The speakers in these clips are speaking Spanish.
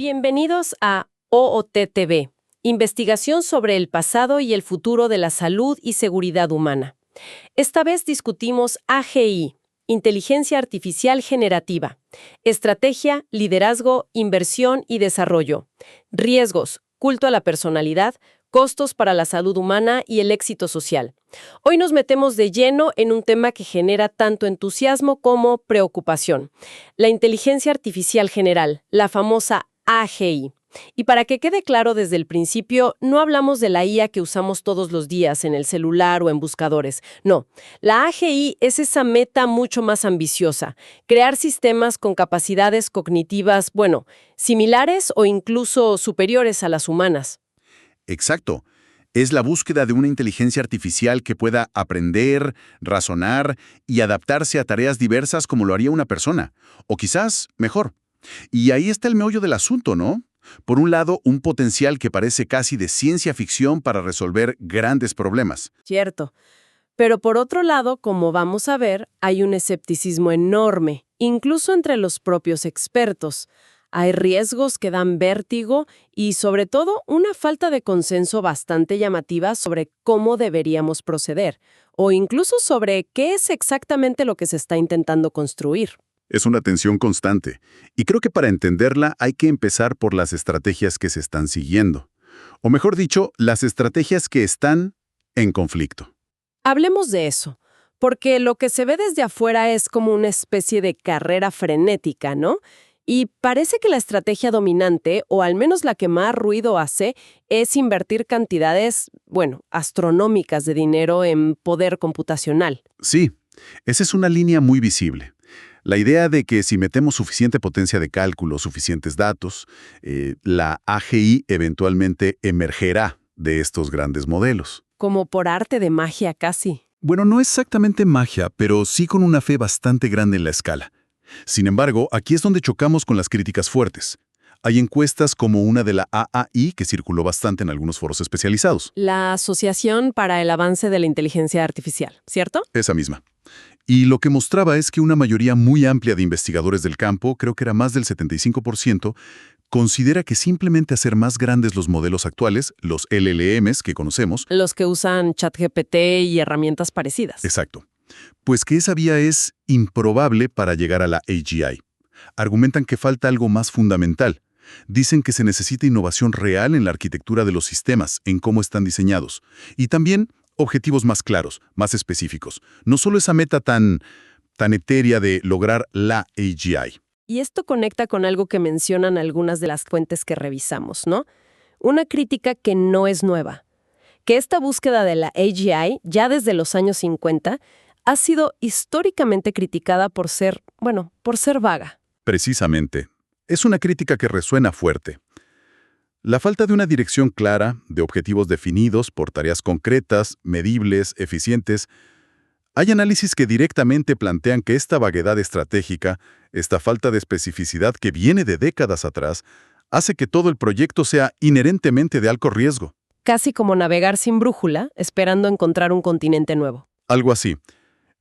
Bienvenidos a OOT-TV, investigación sobre el pasado y el futuro de la salud y seguridad humana. Esta vez discutimos AGI, Inteligencia Artificial Generativa, Estrategia, Liderazgo, Inversión y Desarrollo, Riesgos, Culto a la Personalidad, Costos para la salud humana y el éxito social. Hoy nos metemos de lleno en un tema que genera tanto entusiasmo como preocupación: la inteligencia artificial general, la famosa AGI. Y para que quede claro desde el principio, no hablamos de la IA que usamos todos los días en el celular o en buscadores. No, la AGI es esa meta mucho más ambiciosa: crear sistemas con capacidades cognitivas, similares o incluso superiores a las humanas. Exacto. Es la búsqueda de una inteligencia artificial que pueda aprender, razonar y adaptarse a tareas diversas como lo haría una persona, o quizás mejor. Y ahí está el meollo del asunto, ¿no? Por un lado, un potencial que parece casi de ciencia ficción para resolver grandes problemas. Cierto. Pero por otro lado, como vamos a ver, hay un escepticismo enorme, incluso entre los propios expertos. Hay riesgos que dan vértigo y, sobre todo, una falta de consenso bastante llamativa sobre cómo deberíamos proceder, o incluso sobre qué es exactamente lo que se está intentando construir. Es una tensión constante, y creo que para entenderla hay que empezar por las estrategias que se están siguiendo. O mejor dicho, las estrategias que están en conflicto. Hablemos de eso, porque lo que se ve desde afuera es como una especie de carrera frenética, ¿no? Y parece que la estrategia dominante, o al menos la que más ruido hace, es invertir cantidades, astronómicas de dinero en poder computacional. Sí, esa es una línea muy visible. La idea de que si metemos suficiente potencia de cálculo, suficientes datos, la AGI eventualmente emergerá de estos grandes modelos. Como por arte de magia casi. Bueno, no exactamente magia, pero sí con una fe bastante grande en la escala. Sin embargo, aquí es donde chocamos con las críticas fuertes. Hay encuestas como una de la AAI que circuló bastante en algunos foros especializados. La Asociación para el Avance de la Inteligencia Artificial, ¿cierto? Esa misma. Y lo que mostraba es que una mayoría muy amplia de investigadores del campo, creo que era más del 75%, considera que simplemente hacer más grandes los modelos actuales, los LLMs que conocemos. Los que usan ChatGPT y herramientas parecidas. Exacto. Pues que esa vía es improbable para llegar a la AGI. Argumentan que falta algo más fundamental. Dicen que se necesita innovación real en la arquitectura de los sistemas, en cómo están diseñados. Y también objetivos más claros, más específicos. No solo esa meta tan etérea de lograr la AGI. Y esto conecta con algo que mencionan algunas de las fuentes que revisamos, ¿no? Una crítica que no es nueva. Que esta búsqueda de la AGI, ya desde los años 50, ha sido históricamente criticada por ser vaga. Precisamente. Es una crítica que resuena fuerte. La falta de una dirección clara, de objetivos definidos por tareas concretas, medibles, eficientes. Hay análisis que directamente plantean que esta vaguedad estratégica, esta falta de especificidad que viene de décadas atrás, hace que todo el proyecto sea inherentemente de alto riesgo. Casi como navegar sin brújula, esperando encontrar un continente nuevo. Algo así.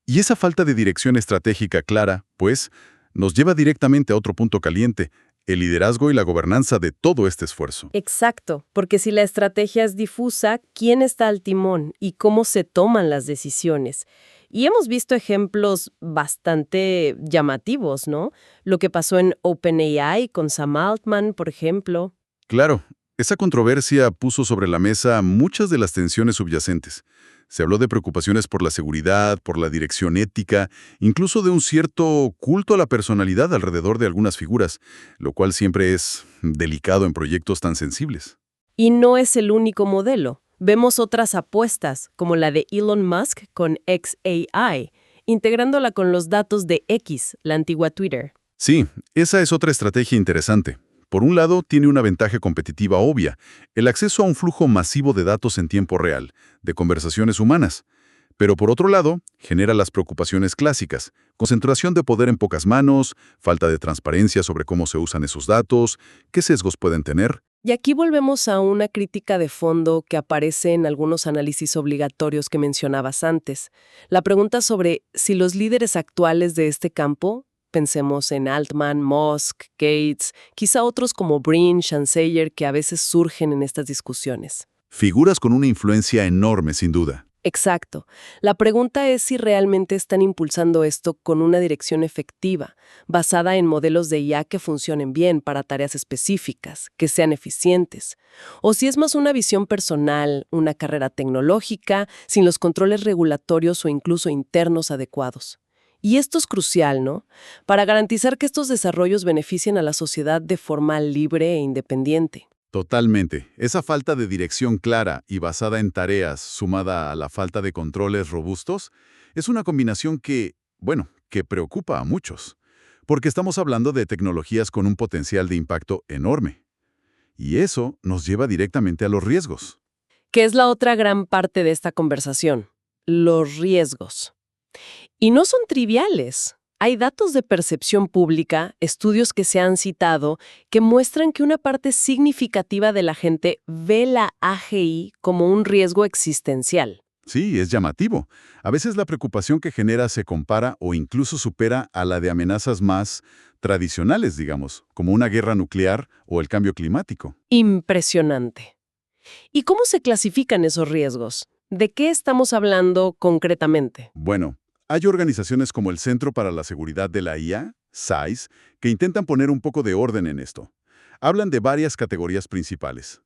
Y esa falta de dirección estratégica clara, pues, nos lleva directamente a otro punto caliente: el liderazgo y la gobernanza de todo este esfuerzo. Exacto, porque si la estrategia es difusa, ¿quién está al timón y cómo se toman las decisiones? Y hemos visto ejemplos bastante llamativos, ¿no? Lo que pasó en OpenAI con Sam Altman, por ejemplo. Claro, esa controversia puso sobre la mesa muchas de las tensiones subyacentes. Se habló de preocupaciones por la seguridad, por la dirección ética, incluso de un cierto culto a la personalidad alrededor de algunas figuras, lo cual siempre es delicado en proyectos tan sensibles. Y no es el único modelo. Vemos otras apuestas, como la de Elon Musk con xAI, integrándola con los datos de X, la antigua Twitter. Sí, esa es otra estrategia interesante. Por un lado, tiene una ventaja competitiva obvia: el acceso a un flujo masivo de datos en tiempo real, de conversaciones humanas. Pero por otro lado, genera las preocupaciones clásicas: concentración de poder en pocas manos, falta de transparencia sobre cómo se usan esos datos, qué sesgos pueden tener. Y aquí volvemos a una crítica de fondo que aparece en algunos análisis obligatorios que mencionabas antes. La pregunta sobre si los líderes actuales de este campo Pensemos en Altman, Musk, Gates, quizá otros como Brin, Chanceller, que a veces surgen en estas discusiones. Figuras con una influencia enorme, sin duda. Exacto. La pregunta es si realmente están impulsando esto con una dirección efectiva, basada en modelos de IA que funcionen bien para tareas específicas, que sean eficientes, o si es más una visión personal, una carrera tecnológica, sin los controles regulatorios o incluso internos adecuados. Y esto es crucial, ¿no? Para garantizar que estos desarrollos beneficien a la sociedad de forma libre e independiente. Totalmente. Esa falta de dirección clara y basada en tareas, sumada a la falta de controles robustos, es una combinación que preocupa a muchos. Porque estamos hablando de tecnologías con un potencial de impacto enorme. Y eso nos lleva directamente a los riesgos. ¿Qué es la otra gran parte de esta conversación? Los riesgos. Y no son triviales. Hay datos de percepción pública, estudios que se han citado, que muestran que una parte significativa de la gente ve la AGI como un riesgo existencial. Sí, es llamativo. A veces la preocupación que genera se compara o incluso supera a la de amenazas más tradicionales, digamos, como una guerra nuclear o el cambio climático. Impresionante. ¿Y cómo se clasifican esos riesgos? ¿De qué estamos hablando concretamente? Bueno, hay organizaciones como el Centro para la Seguridad de la IA, SAIS, que intentan poner un poco de orden en esto. Hablan de varias categorías principales.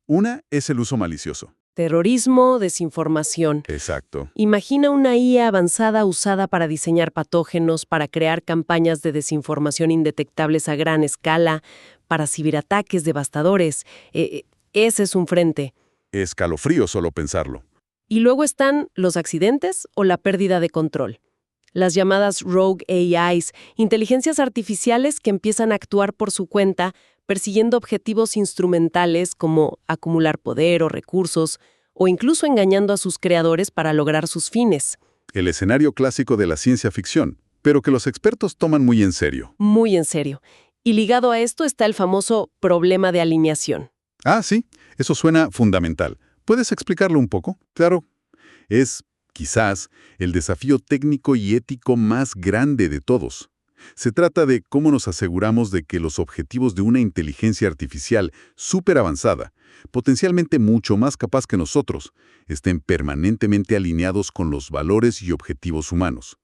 Una es el uso malicioso. Terrorismo, desinformación. Exacto. Imagina una IA avanzada usada para diseñar patógenos, para crear campañas de desinformación indetectables a gran escala, para ciberataques devastadores. Ese es un frente. Escalofrío solo pensarlo. Y luego están los accidentes o la pérdida de control. Las llamadas rogue AIs, inteligencias artificiales que empiezan a actuar por su cuenta, persiguiendo objetivos instrumentales como acumular poder o recursos, o incluso engañando a sus creadores para lograr sus fines. El escenario clásico de la ciencia ficción, pero que los expertos toman muy en serio. Muy en serio. Y ligado a esto está el famoso problema de alineación. Ah, sí, eso suena fundamental. ¿Puedes explicarlo un poco? Claro. Es, quizás, el desafío técnico y ético más grande de todos. Se trata de cómo nos aseguramos de que los objetivos de una inteligencia artificial súper avanzada, potencialmente mucho más capaz que nosotros, estén permanentemente alineados con los valores y objetivos humanos.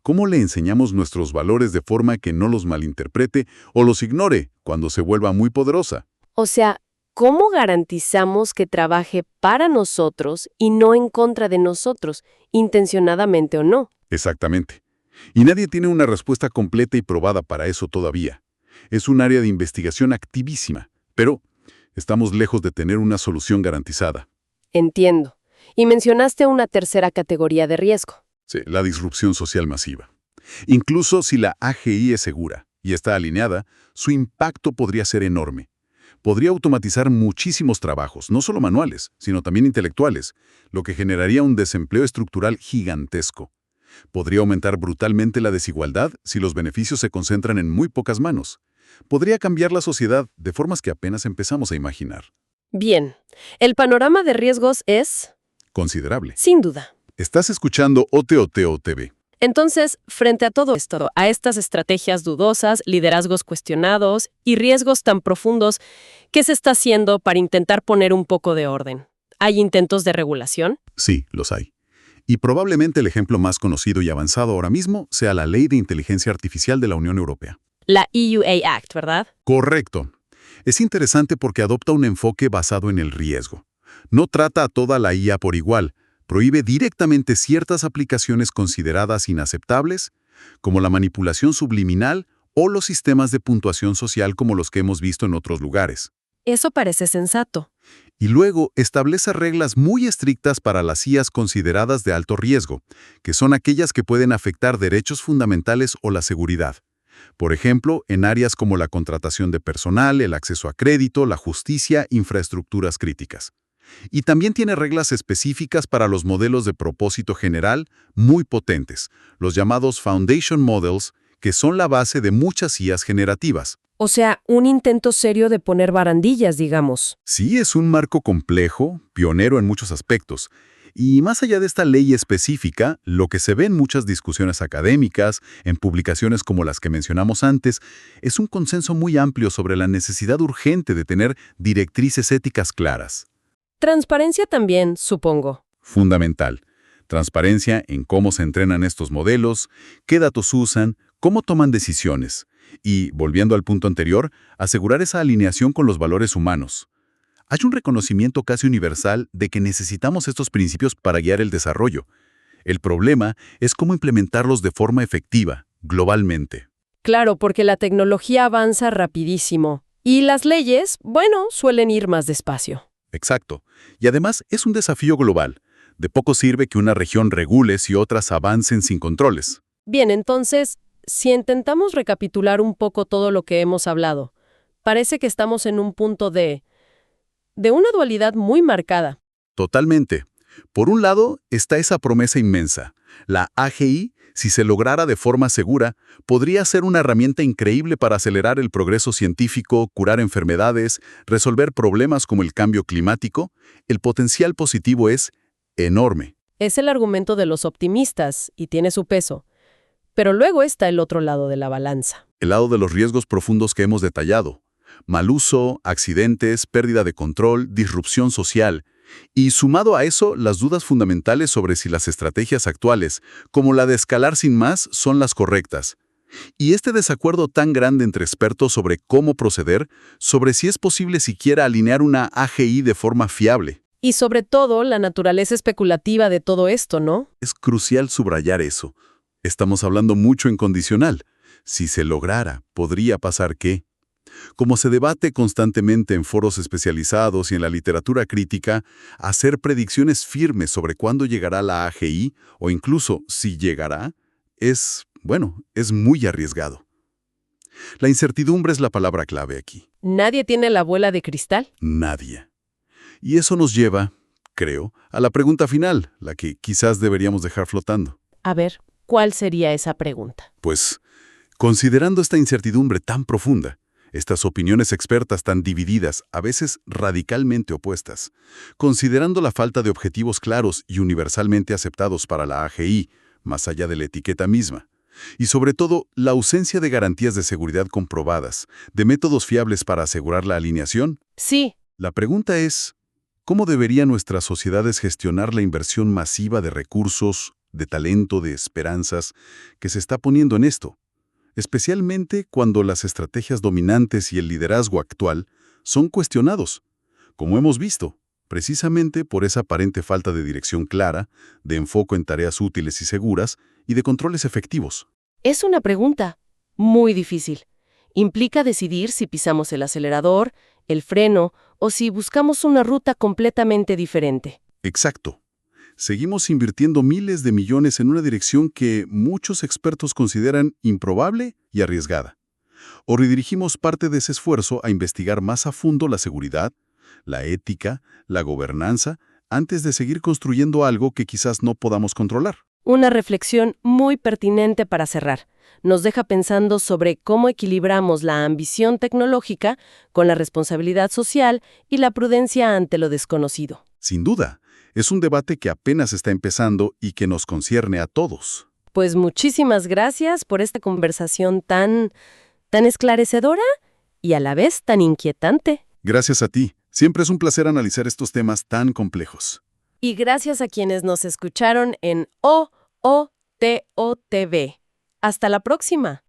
¿Cómo le enseñamos nuestros valores de forma que no los malinterprete o los ignore cuando se vuelva muy poderosa? O sea, ¿cómo garantizamos que trabaje para nosotros y no en contra de nosotros, intencionadamente o no? Exactamente. Y nadie tiene una respuesta completa y probada para eso todavía. Es un área de investigación activísima, pero estamos lejos de tener una solución garantizada. Entiendo. Y mencionaste una tercera categoría de riesgo. Sí, la disrupción social masiva. Incluso si la AGI es segura y está alineada, su impacto podría ser enorme. Podría automatizar muchísimos trabajos, no solo manuales, sino también intelectuales, lo que generaría un desempleo estructural gigantesco. Podría aumentar brutalmente la desigualdad si los beneficios se concentran en muy pocas manos. Podría cambiar la sociedad de formas que apenas empezamos a imaginar. Bien, el panorama de riesgos es, Considerable. sin duda. Estás escuchando OTOTO TV. Entonces, frente a todo esto, a estas estrategias dudosas, liderazgos cuestionados y riesgos tan profundos, ¿qué se está haciendo para intentar poner un poco de orden? ¿Hay intentos de regulación? Sí, los hay. Y probablemente el ejemplo más conocido y avanzado ahora mismo sea la Ley de Inteligencia Artificial de la Unión Europea. La EUA Act, ¿verdad? Correcto. Es interesante porque adopta un enfoque basado en el riesgo. No trata a toda la IA por igual, prohíbe directamente ciertas aplicaciones consideradas inaceptables, como la manipulación subliminal o los sistemas de puntuación social como los que hemos visto en otros lugares. Eso parece sensato. Y luego establece reglas muy estrictas para las IAs consideradas de alto riesgo, que son aquellas que pueden afectar derechos fundamentales o la seguridad. Por ejemplo, en áreas como la contratación de personal, el acceso a crédito, la justicia, infraestructuras críticas. Y también tiene reglas específicas para los modelos de propósito general muy potentes, los llamados Foundation Models, que son la base de muchas IAs generativas. O sea, un intento serio de poner barandillas, digamos. Sí, es un marco complejo, pionero en muchos aspectos, Y más allá de esta ley específica, lo que se ve en muchas discusiones académicas, en publicaciones como las que mencionamos antes, es un consenso muy amplio sobre la necesidad urgente de tener directrices éticas claras. Transparencia también, supongo. Fundamental. Transparencia en cómo se entrenan estos modelos, qué datos usan, cómo toman decisiones. Y, volviendo al punto anterior, asegurar esa alineación con los valores humanos. Hay un reconocimiento casi universal de que necesitamos estos principios para guiar el desarrollo. El problema es cómo implementarlos de forma efectiva, globalmente. Claro, porque la tecnología avanza rapidísimo. Y las leyes, bueno, suelen ir más despacio. Exacto. Y además es un desafío global. De poco sirve que una región regule si otras avancen sin controles. Bien, entonces, si intentamos recapitular un poco todo lo que hemos hablado, parece que estamos en un punto de una dualidad muy marcada. Totalmente. Por un lado, está esa promesa inmensa. La AGI, si se lograra de forma segura, podría ser una herramienta increíble para acelerar el progreso científico, curar enfermedades, resolver problemas como el cambio climático. El potencial positivo es enorme. Es el argumento de los optimistas y tiene su peso. Pero luego está el otro lado de la balanza. El lado de los riesgos profundos que hemos detallado. Mal uso, accidentes, pérdida de control, disrupción social. Y sumado a eso, las dudas fundamentales sobre si las estrategias actuales, como la de escalar sin más, son las correctas. Y este desacuerdo tan grande entre expertos sobre cómo proceder, sobre si es posible siquiera alinear una AGI de forma fiable. Y sobre todo, la naturaleza especulativa de todo esto, ¿no? Es crucial subrayar eso. Estamos hablando mucho en condicional. Si se lograra, podría pasar que... Como se debate constantemente en foros especializados y en la literatura crítica, hacer predicciones firmes sobre cuándo llegará la AGI, o incluso si llegará, es muy arriesgado. La incertidumbre es la palabra clave aquí. ¿Nadie tiene la bola de cristal? Nadie. Y eso nos lleva, creo, a la pregunta final, la que quizás deberíamos dejar flotando. A ver, ¿cuál sería esa pregunta? Pues, considerando esta incertidumbre tan profunda, estas opiniones expertas tan divididas, a veces radicalmente opuestas, considerando la falta de objetivos claros y universalmente aceptados para la AGI, más allá de la etiqueta misma, y sobre todo la ausencia de garantías de seguridad comprobadas, de métodos fiables para asegurar la alineación, Sí, la pregunta es, ¿cómo deberían nuestras sociedades gestionar la inversión masiva de recursos, de talento, de esperanzas, que se está poniendo en esto? Especialmente cuando las estrategias dominantes y el liderazgo actual son cuestionados, como hemos visto, precisamente por esa aparente falta de dirección clara, de enfoque en tareas útiles y seguras y de controles efectivos. es una pregunta muy difícil. Implica decidir si pisamos el acelerador, el freno, o si buscamos una ruta completamente diferente. Exacto. Seguimos invirtiendo miles de millones en una dirección que muchos expertos consideran improbable y arriesgada. O redirigimos parte de ese esfuerzo a investigar más a fondo la seguridad, la ética, la gobernanza, antes de seguir construyendo algo que quizás no podamos controlar. Una reflexión muy pertinente para cerrar. Nos deja pensando sobre cómo equilibramos la ambición tecnológica con la responsabilidad social y la prudencia ante lo desconocido. Sin duda, es un debate que apenas está empezando y que nos concierne a todos. Pues muchísimas gracias por esta conversación tan esclarecedora y a la vez tan inquietante. Gracias a ti. Siempre es un placer analizar estos temas tan complejos. Y gracias a quienes nos escucharon en OOTOTV. Hasta la próxima.